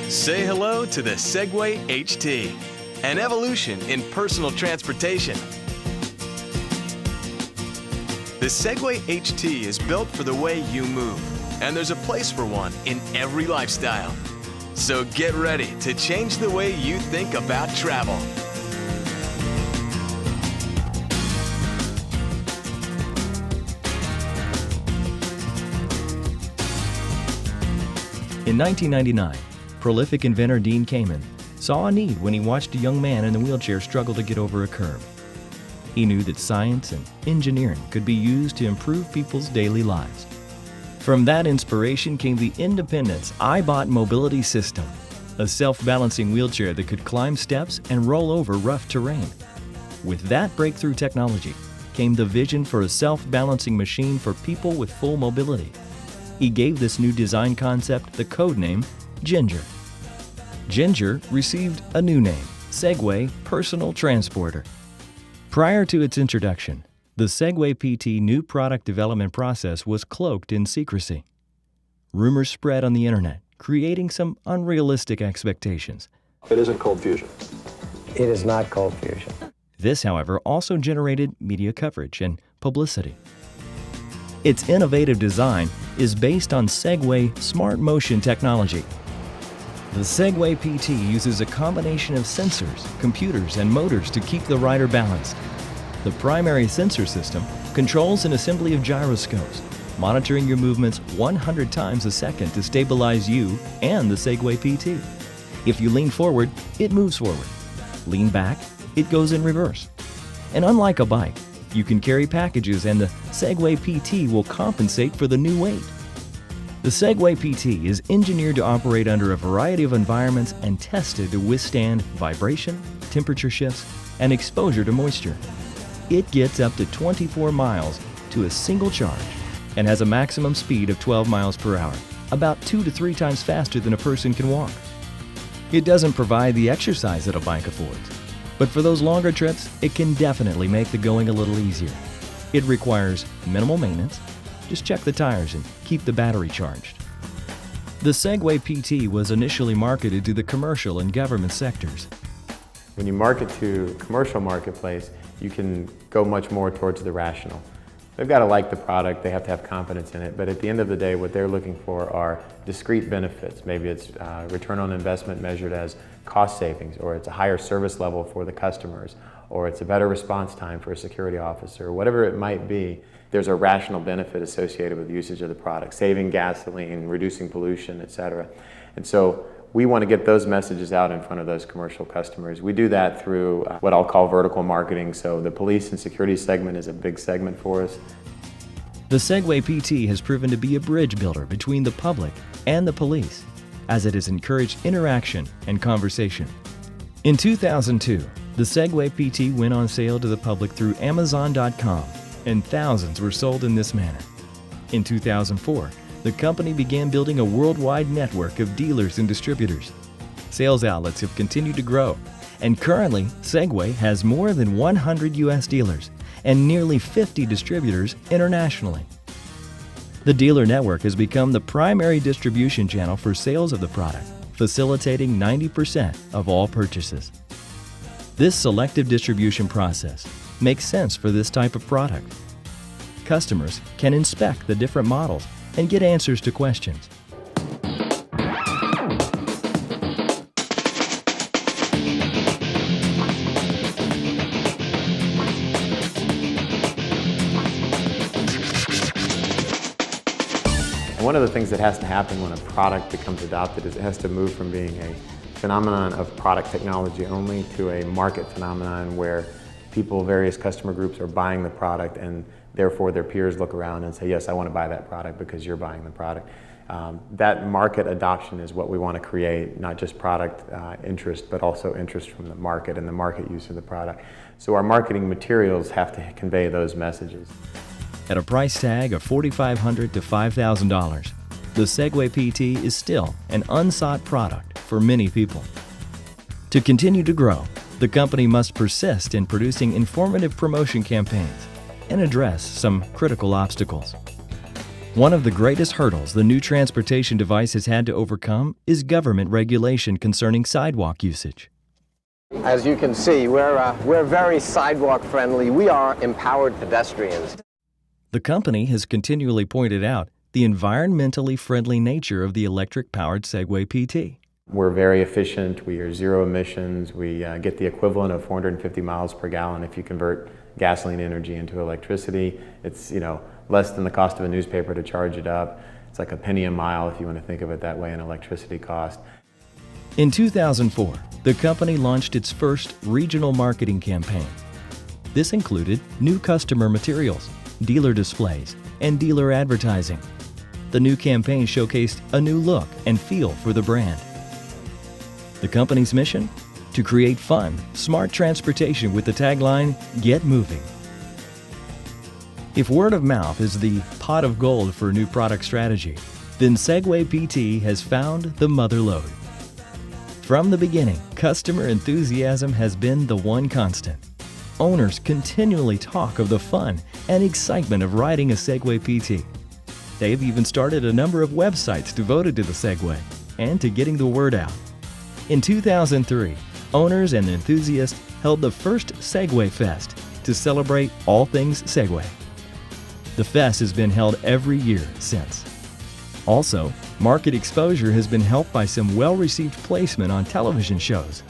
Say hello to the Segway HT, an evolution in personal transportation. The Segway HT is built for the way you move, and there's a place for one in every lifestyle. So get ready to change the way you think about travel. In 1999, prolific inventor Dean Kamen saw a need when he watched a young man in a wheelchair struggle to get over a curb. He knew that science and engineering could be used to improve people's daily lives. From that inspiration came the Independence iBot mobility system, a self-balancing wheelchair that could climb steps and roll over rough terrain. With that breakthrough technology came the vision for a self-balancing machine for people with full mobility. He gave this new design concept the code name Ginger. Ginger received a new name, Segway Personal Transporter. Prior to its introduction, the Segway PT new product development process was cloaked in secrecy. Rumors spread on the internet, creating some unrealistic expectations. It isn't cold fusion. It is not cold fusion. This, however, also generated media coverage and publicity. Its innovative design is based on Segway Smart Motion technology. The Segway PT uses a combination of sensors, computers, and motors to keep the rider balanced. The primary sensor system controls an assembly of gyroscopes, monitoring your movements 100 times a second to stabilize you and the Segway PT. If you lean forward, it moves forward. Lean back, it goes in reverse. And unlike a bike, you can carry packages and the Segway PT will compensate for the new weight. The Segway PT is engineered to operate under a variety of environments and tested to withstand vibration, temperature shifts, and exposure to moisture. It gets up to 24 miles to a single charge and has a maximum speed of 12 miles per hour, about 2 to 3 times faster than a person can walk. It doesn't provide the exercise that a bike affords, but for those longer trips, it can definitely make the going a little easier. It requires minimal maintenance. Just check the tires and keep the battery charged. The Segway PT was initially marketed to the commercial and government sectors. When you market to commercial marketplace, you can go much more towards the rational. They've got to like the product, they have to have confidence in it, but at the end of the day, what they're looking for are discrete benefits. Maybe it's return on investment measured as cost savings, or it's a higher service level for the customers, or it's a better response time for a security officer, whatever it might be. There's a rational benefit associated with usage of the product, saving gasoline, reducing pollution, etc. And so we want to get those messages out in front of those commercial customers. We do that through what I'll call vertical marketing. So the police and security segment is a big segment for us. The Segway PT has proven to be a bridge builder between the public and the police, as it has encouraged interaction and conversation. In 2002, the Segway PT went on sale to the public through Amazon.com, and thousands were sold in this manner. In 2004, the company began building a worldwide network of dealers and distributors. Sales outlets have continued to grow, and currently, Segway has more than 100 U.S. dealers and nearly 50 distributors internationally. The dealer network has become the primary distribution channel for sales of the product, facilitating 90% of all purchases. This selective distribution process makes sense for this type of product. Customers can inspect the different models and get answers to questions. One of the things that has to happen when a product becomes adopted is it has to move from being a phenomenon of product technology only to a market phenomenon where people, various customer groups are buying the product, and therefore their peers look around and say, yes, I want to buy that product because you're buying the product. That market adoption is what we want to create, not just product interest, but also interest from the market and the market use of the product. So our marketing materials have to convey those messages. At a price tag of $4,500 to $5,000, the Segway PT is still an unsought product for many people. To continue to grow, the company must persist in producing informative promotion campaigns and address some critical obstacles. One of the greatest hurdles the new transportation device has had to overcome is government regulation concerning sidewalk usage. As you can see, we're very sidewalk friendly. We are empowered pedestrians. The company has continually pointed out the environmentally friendly nature of the electric-powered Segway PT. We're very efficient. We are zero emissions. We get the equivalent of 450 miles per gallon if you convert gasoline energy into electricity. It's, less than the cost of a newspaper to charge it up. It's like a penny a mile if you want to think of it that way in electricity cost. In 2004, the company launched its first regional marketing campaign. This included new customer materials, dealer displays, and dealer advertising. The new campaign showcased a new look and feel for the brand. The company's mission? To create fun, smart transportation with the tagline, "Get Moving." If word of mouth is the pot of gold for a new product strategy, then Segway PT has found the mother lode. From the beginning, customer enthusiasm has been the one constant. Owners continually talk of the fun and excitement of riding a Segway PT. They've even started a number of websites devoted to the Segway and to getting the word out. In 2003, owners and enthusiasts held the first Segway Fest to celebrate all things Segway. The fest has been held every year since. Also, market exposure has been helped by some well-received placement on television shows.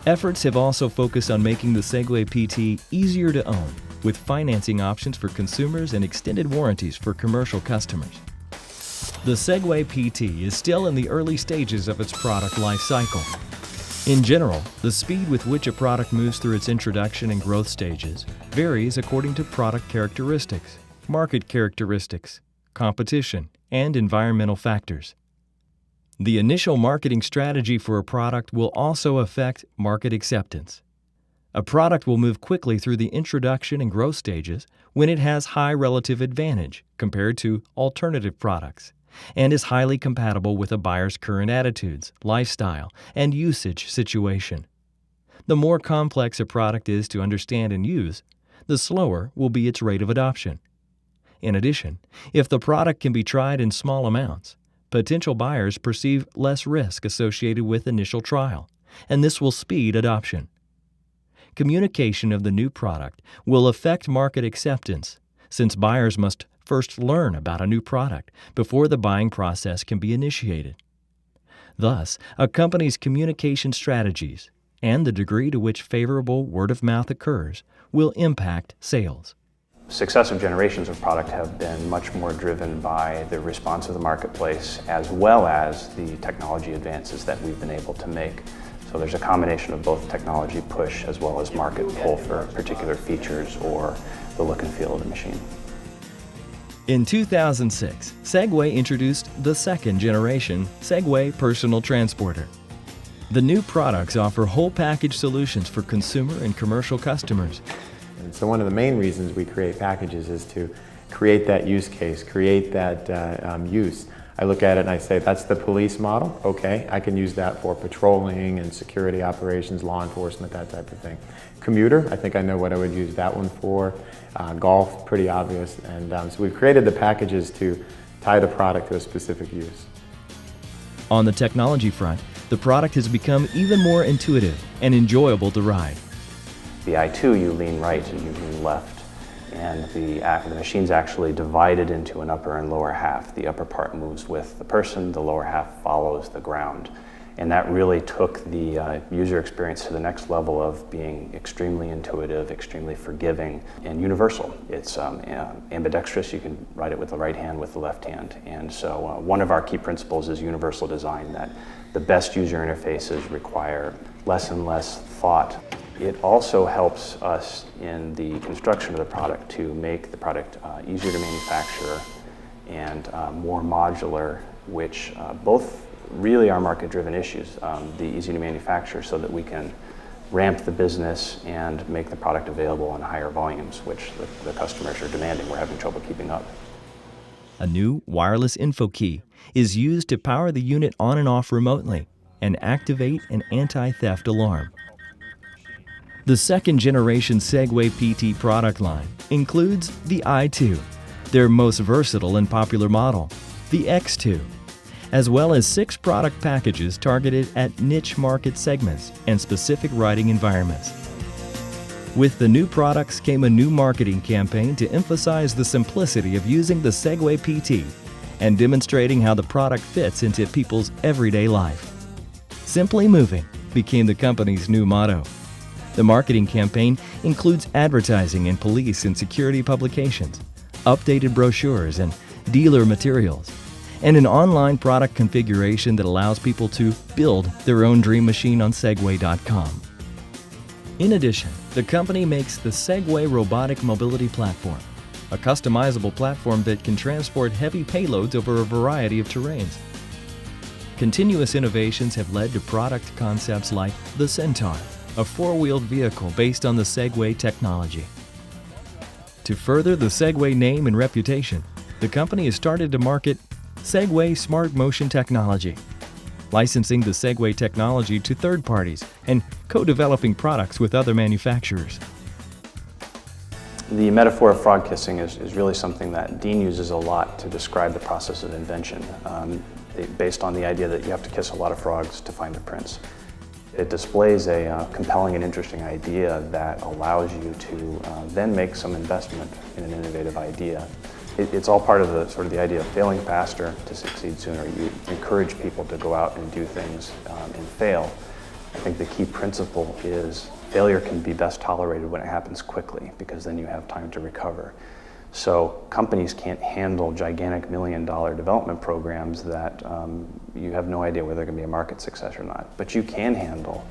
Efforts have also focused on making the Segway PT easier to own, with financing options for consumers and extended warranties for commercial customers. The Segway PT is still in the early stages of its product life cycle. In general, the speed with which a product moves through its introduction and growth stages varies according to product characteristics, market characteristics, competition, and environmental factors. The initial marketing strategy for a product will also affect market acceptance. A product will move quickly through the introduction and growth stages when it has high relative advantage compared to alternative products and is highly compatible with a buyer's current attitudes, lifestyle, and usage situation. The more complex a product is to understand and use, the slower will be its rate of adoption. In addition, if the product can be tried in small amounts, potential buyers perceive less risk associated with initial trial, and this will speed adoption. Communication of the new product will affect market acceptance, since buyers must first learn about a new product before the buying process can be initiated. Thus, a company's communication strategies and the degree to which favorable word-of-mouth occurs will impact sales. Successive generations of product have been much more driven by the response of the marketplace as well as the technology advances that we've been able to make. So there's a combination of both technology push as well as market pull for particular features or the look and feel of the machine. In 2006, Segway introduced the second generation Segway Personal Transporter. The new products offer whole package solutions for consumer and commercial customers. And so one of the main reasons we create packages is to create that use case, create that use. I look at it and I say, that's the police model. Okay, I can use that for patrolling and security operations, law enforcement, that type of thing. Commuter, I think I know what I would use that one for. Golf, pretty obvious. And so we've created the packages to tie the product to a specific use. On the technology front, the product has become even more intuitive and enjoyable to ride. The I2, you lean right and you lean left, and the machine's actually divided into an upper and lower half. The upper part moves with the person, the lower half follows the ground. And that really took the user experience to the next level of being extremely intuitive, extremely forgiving, and universal. It's ambidextrous. You can ride it with the right hand, with the left hand. And so one of our key principles is universal design, that the best user interfaces require less and less thought. It also helps us in the construction of the product to make the product easier to manufacture and more modular, which both really are market-driven issues. The easy to manufacture so that we can ramp the business and make the product available in higher volumes, which the customers are demanding. We're having trouble keeping up. A new wireless info key is used to power the unit on and off remotely and activate an anti-theft alarm. The second generation Segway PT product line includes the i2. their most versatile and popular model, the X2, as well as 6 product packages targeted at niche market segments and specific riding environments. With the new products came a new marketing campaign to emphasize the simplicity of using the Segway PT and demonstrating how the product fits into people's everyday life. Simply moving became the company's new motto. The marketing campaign includes advertising in police and security publications, updated brochures and dealer materials, and an online product configuration that allows people to build their own dream machine on Segway.com. In addition, the company makes the Segway robotic mobility platform, a customizable platform that can transport heavy payloads over a variety of terrains. Continuous innovations have led to product concepts like the Centaur, a 4-wheeled vehicle based on the Segway technology. To further the Segway name and reputation, the company has started to market Segway Smart Motion Technology, licensing the Segway technology to third parties and co-developing products with other manufacturers. The metaphor of frog kissing is really something that Dean uses a lot to describe the process of invention, based on the idea that you have to kiss a lot of frogs to find a prince. It displays a compelling and interesting idea that allows you to then make some investment in an innovative idea. It's all part of the idea of failing faster to succeed sooner. You encourage people to go out and do things and fail. I think the key principle is failure can be best tolerated when it happens quickly, because then you have time to recover. So companies can't handle gigantic $1 million development programs that you have no idea whether they're going to be a market success or not. But you can handle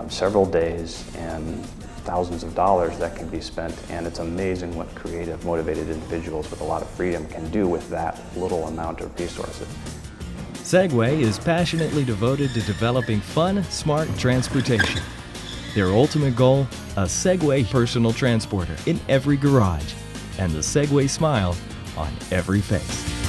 several days and thousands of dollars that can be spent, and it's amazing what creative, motivated individuals with a lot of freedom can do with that little amount of resources. Segway is passionately devoted to developing fun, smart transportation. Their ultimate goal, a Segway personal transporter in every garage, and the Segway smile on every face.